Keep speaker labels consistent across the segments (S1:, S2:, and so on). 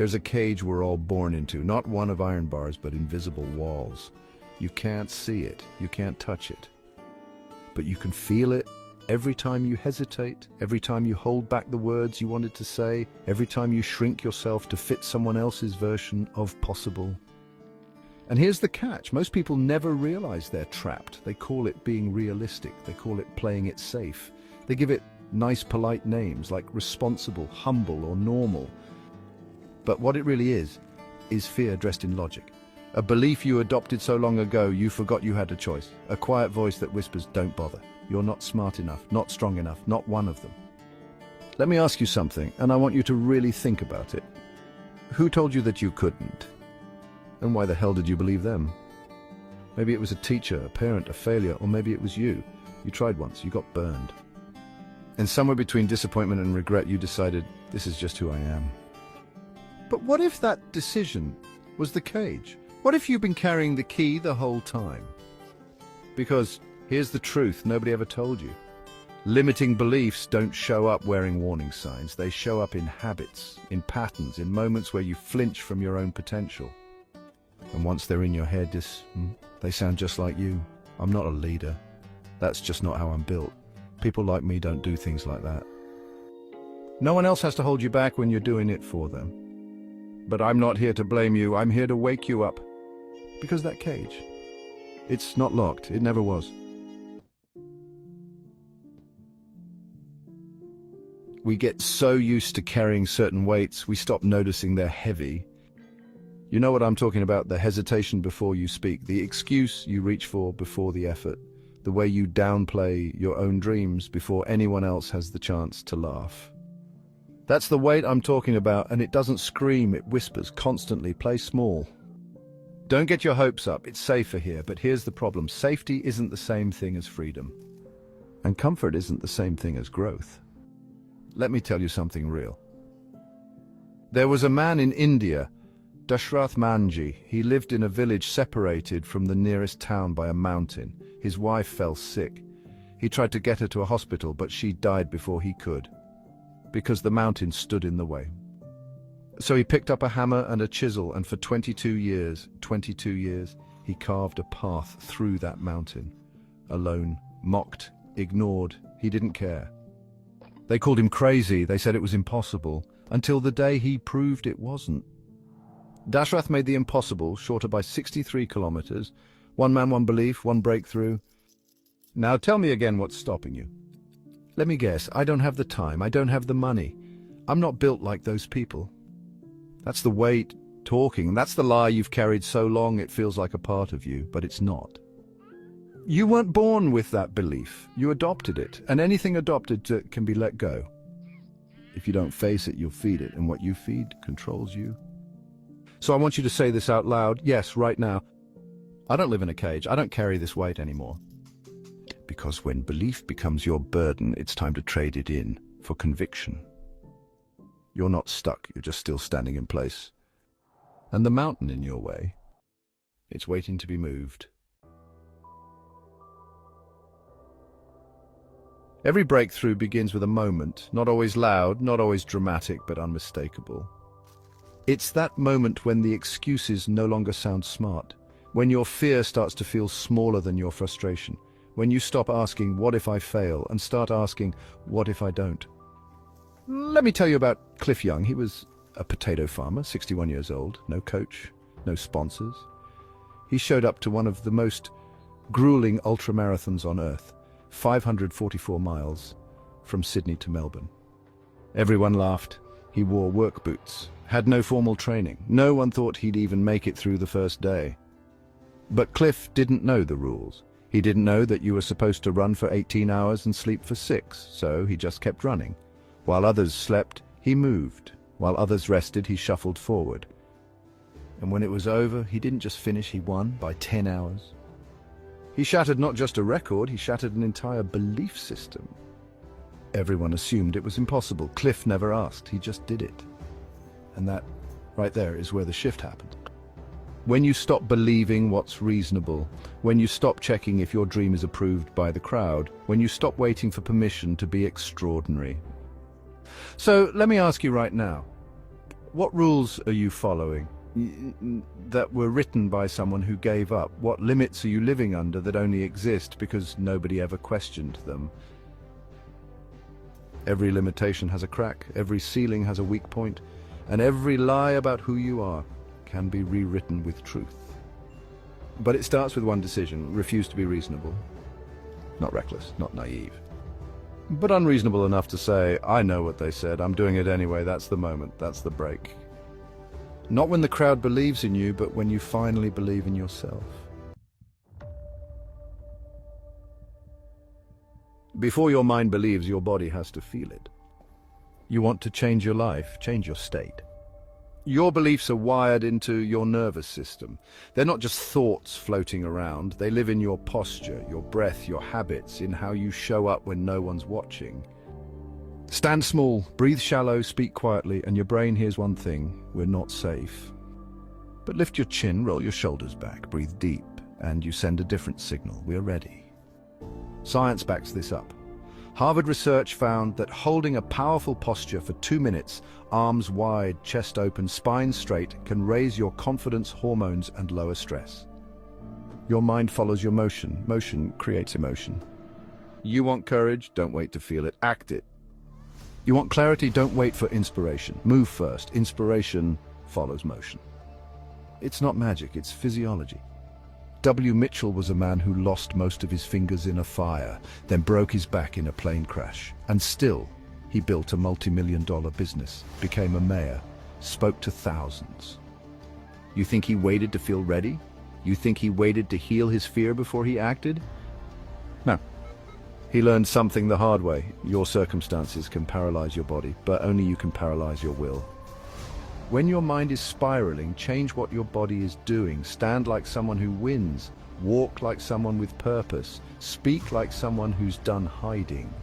S1: There's a cage we're all born into, not one of iron bars, but invisible walls. You can't see it, you can't touch it, but you can feel it every time you hesitate, every time you hold back the words you wanted to say, every time you shrink yourself to fit someone else's version of possible. And here's the catch. Most people never realize they're trapped. They call it being realistic. They call it playing it safe. They give it nice, polite names like responsible, humble, or normal. But what it really is fear dressed in logic. A belief you adopted so long ago you forgot you had a choice. A quiet voice that whispers, don't bother. You're not smart enough, not strong enough, not one of them. Let me ask you something, and I want you to really think about it. Who told you that you couldn't? And why the hell did you believe them? Maybe it was a teacher, a parent, a failure, or maybe it was you. You tried once, you got burned. And somewhere between disappointment and regret, you decided, this is just who I am. But what if that decision was the cage? What if you've been carrying the key the whole time? Because here's the truth nobody ever told you. Limiting beliefs don't show up wearing warning signs. They show up in habits, in patterns, in moments where you flinch from your own potential. And once they're in your head, they sound just like you. I'm not a leader. That's just not how I'm built. People like me don't do things like that. No one else has to hold you back when you're doing it for them. But I'm not here to blame you. I'm here to wake you up. Because that cage, it's not locked. It never was. We get so used to carrying certain weights, we stop noticing they're heavy. You know what I'm talking about, the hesitation before you speak, the excuse you reach for before the effort, the way you downplay your own dreams before anyone else has the chance to laugh. That's the weight I'm talking about, and it doesn't scream, it whispers constantly, play small. Don't get your hopes up, it's safer here, but here's the problem. Safety isn't the same thing as freedom. And comfort isn't the same thing as growth. Let me tell you something real. There was a man in India, Dashrath Manji. He lived in a village separated from the nearest town by a mountain. His wife fell sick. He tried to get her to a hospital, but she died before he could, because the mountain stood in the way. So he picked up a hammer and a chisel, and for 22 years, he carved a path through that mountain. Alone, mocked, ignored, he didn't care. They called him crazy, they said it was impossible, until the day he proved it wasn't. Dashrath made the impossible shorter by 63 kilometers. One man, one belief, one breakthrough. Now tell me again what's stopping you. Let me guess, I don't have the time, I don't have the money. I'm not built like those people. That's the weight talking, that's the lie you've carried so long it feels like a part of you, but it's not. You weren't born with that belief, you adopted it, and anything adopted can be let go. If you don't face it, you'll feed it, and what you feed controls you. So I want you to say this out loud, yes, right now. I don't live in a cage, I don't carry this weight anymore. Because when belief becomes your burden, it's time to trade it in for conviction. You're not stuck, you're just still standing in place. And the mountain in your way, it's waiting to be moved. Every breakthrough begins with a moment, not always loud, not always dramatic, but unmistakable. It's that moment when the excuses no longer sound smart, when your fear starts to feel smaller than your frustration, when you stop asking, what if I fail, and start asking, what if I don't? Let me tell you about Cliff Young. He was a potato farmer, 61 years old, no coach, no sponsors. He showed up to one of the most grueling ultramarathons on earth, 544 miles from Sydney to Melbourne. Everyone laughed. He wore work boots, had no formal training. No one thought he'd even make it through the first day. But Cliff didn't know the rules. He didn't know that you were supposed to run for 18 hours and sleep for 6, so he just kept running. While others slept, he moved. While others rested, he shuffled forward. And when it was over, he didn't just finish, he won by 10 hours. He shattered not just a record, he shattered an entire belief system. Everyone assumed it was impossible. Cliff never asked, he just did it. And that, right there, is where the shift happened. When you stop believing what's reasonable, when you stop checking if your dream is approved by the crowd, when you stop waiting for permission to be extraordinary. So let me ask you right now, What rules are you following that were written by someone who gave up? What limits are you living under that only exist because nobody ever questioned them? Every limitation has a crack, every ceiling has a weak point, and every lie about who you are can be rewritten with truth. But it starts with one decision: refuse to be reasonable. Not reckless, not naive, but unreasonable enough to say, I know what they said, I'm doing it anyway, that's the moment, that's the break. Not when the crowd believes in you, but when you finally believe in yourself. Before your mind believes, your body has to feel it. You want to change your life, change your state. Your beliefs are wired into your nervous system. They're not just thoughts floating around. They live in your posture, your breath, your habits, in how you show up when no one's watching. Stand small, breathe shallow, speak quietly, and your brain hears one thing: we're not safe. But lift your chin, roll your shoulders back, breathe deep, and you send a different signal: we're ready. Science backs this up. Harvard research found that holding a powerful posture for 2 minutes, arms wide, chest open, spine straight, can raise your confidence hormones and lower stress. Your mind follows your motion. Motion creates emotion. You want courage? Don't wait to feel it. Act it. You want clarity? Don't wait for inspiration. Move first. Inspiration follows motion. It's not magic, it's physiology. W. Mitchell was a man who lost most of his fingers in a fire, then broke his back in a plane crash. And still, he built a multi-million-dollar business, became a mayor, spoke to thousands. You think he waited to feel ready? You think he waited to heal his fear before he acted? No. He learned something the hard way. Your circumstances can paralyze your body, but only you can paralyze your will. When your mind is spiraling, change what your body is doing. Stand like someone who wins. Walk like someone with purpose. Speak like someone who's done hiding.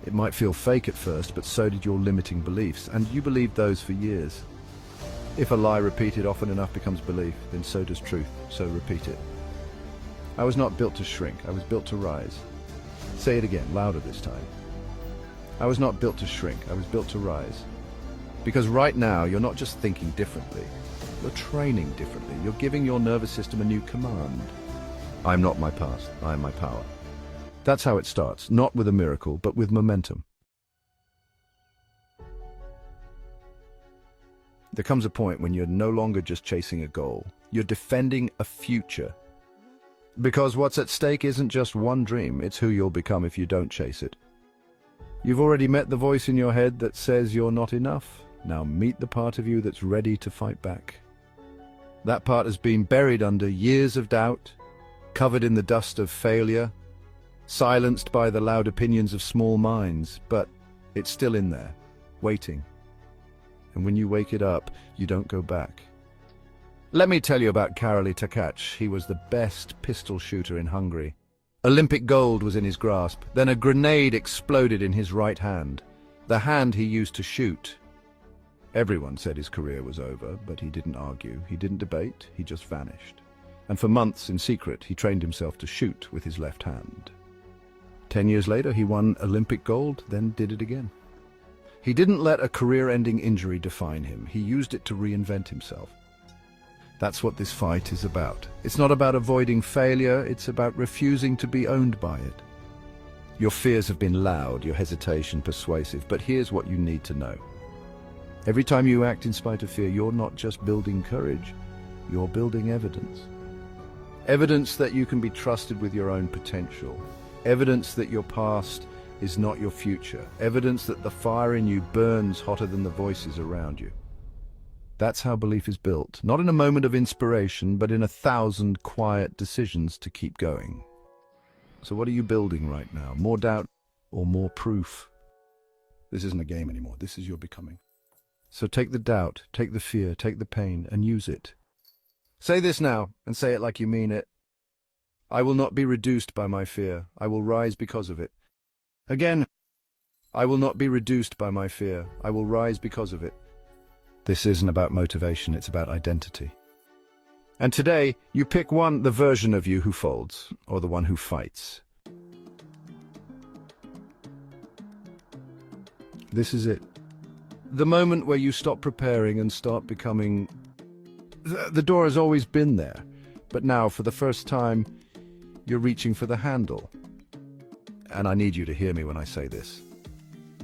S1: It might feel fake at first, but so did your limiting beliefs, and you believed those for years. If a lie repeated often enough becomes belief, then so does truth, so repeat it. I was not built to shrink, I was built to rise. Say it again, louder this time. I was not built to shrink, I was built to rise. Because right now, you're not just thinking differently, you're training differently. You're giving your nervous system a new command. I'm not my past, I am my power. That's how it starts, not with a miracle, but with momentum. There comes a point when you're no longer just chasing a goal, you're defending a future. Because what's at stake isn't just one dream, it's who you'll become if you don't chase it. You've already met the voice in your head that says you're not enough. Now meet the part of you that's ready to fight back. That part has been buried under years of doubt, covered in the dust of failure, silenced by the loud opinions of small minds, but it's still in there, waiting. And when you wake it up, you don't go back. Let me tell you about Karoli Takac. He was the best pistol shooter in Hungary. Olympic gold was in his grasp. Then a grenade exploded in his right hand, the hand he used to shoot. Everyone said his career was over, but he didn't argue, he didn't debate, he just vanished. And for months, in secret, he trained himself to shoot with his left hand. 10 years later, he won Olympic gold, then did it again. He didn't let a career-ending injury define him. He used it to reinvent himself. That's what this fight is about. It's not about avoiding failure, it's about refusing to be owned by it. Your fears have been loud, your hesitation persuasive, but here's what you need to know. Every time you act in spite of fear, you're not just building courage, you're building evidence. Evidence that you can be trusted with your own potential. Evidence that your past is not your future. Evidence that the fire in you burns hotter than the voices around you. That's how belief is built, not in a moment of inspiration, but in 1,000 quiet decisions to keep going. So what are you building right now? More doubt or more proof? This isn't a game anymore, this is your becoming. So take the doubt, take the fear, take the pain, and use it. Say this now, and say it like you mean it. I will not be reduced by my fear. I will rise because of it. Again, I will not be reduced by my fear. I will rise because of it. This isn't about motivation, it's about identity. And today, you pick the version of you who folds, or the one who fights. This is it. The moment where you stop preparing and start becoming... The door has always been there, but now, for the first time, you're reaching for the handle. And I need you to hear me when I say this.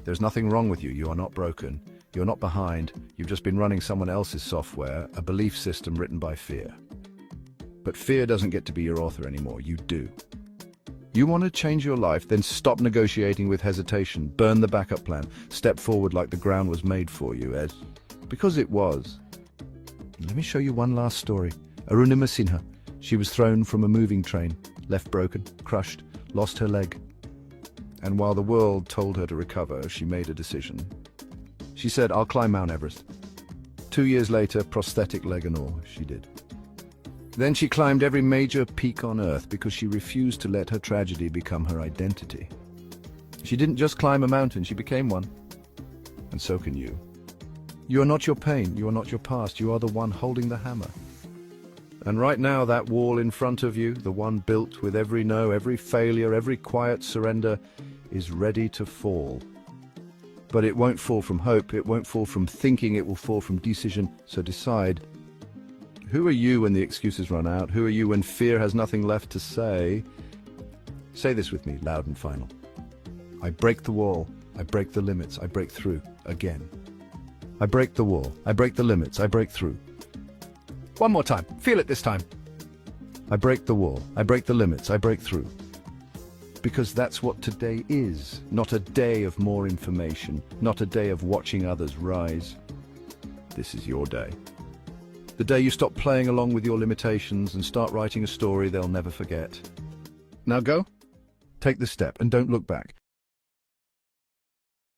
S1: There's nothing wrong with you. You are not broken. You're not behind. You've just been running someone else's software, a belief system written by fear. But fear doesn't get to be your author anymore. You do. You want to change your life, then stop negotiating with hesitation. Burn the backup plan. Step forward like the ground was made for you, Ed. Because it was. Let me show you one last story. Arunima Sinha. She was thrown from a moving train, left broken, crushed, lost her leg. And while the world told her to recover, she made a decision. She said, "I'll climb Mount Everest." 2 years later, prosthetic leg and all, she did. Then she climbed every major peak on Earth because she refused to let her tragedy become her identity. She didn't just climb a mountain, she became one. And so can you. You are not your pain, you are not your past, you are the one holding the hammer. And right now, that wall in front of you, the one built with every no, every failure, every quiet surrender, is ready to fall. But it won't fall from hope, it won't fall from thinking, it will fall from decision. So decide. Who are you when the excuses run out? Who are you when fear has nothing left to say? Say this with me, loud and final. I break the wall, I break the limits, I break through, again. I break the wall, I break the limits, I break through. One more time, feel it this time. I break the wall, I break the limits, I break through. Because that's what today is, not a day of more information, not a day of watching others rise. This is your day. The day you stop playing along with your limitations and start writing a story they'll never forget. Now go, take the step and don't look back.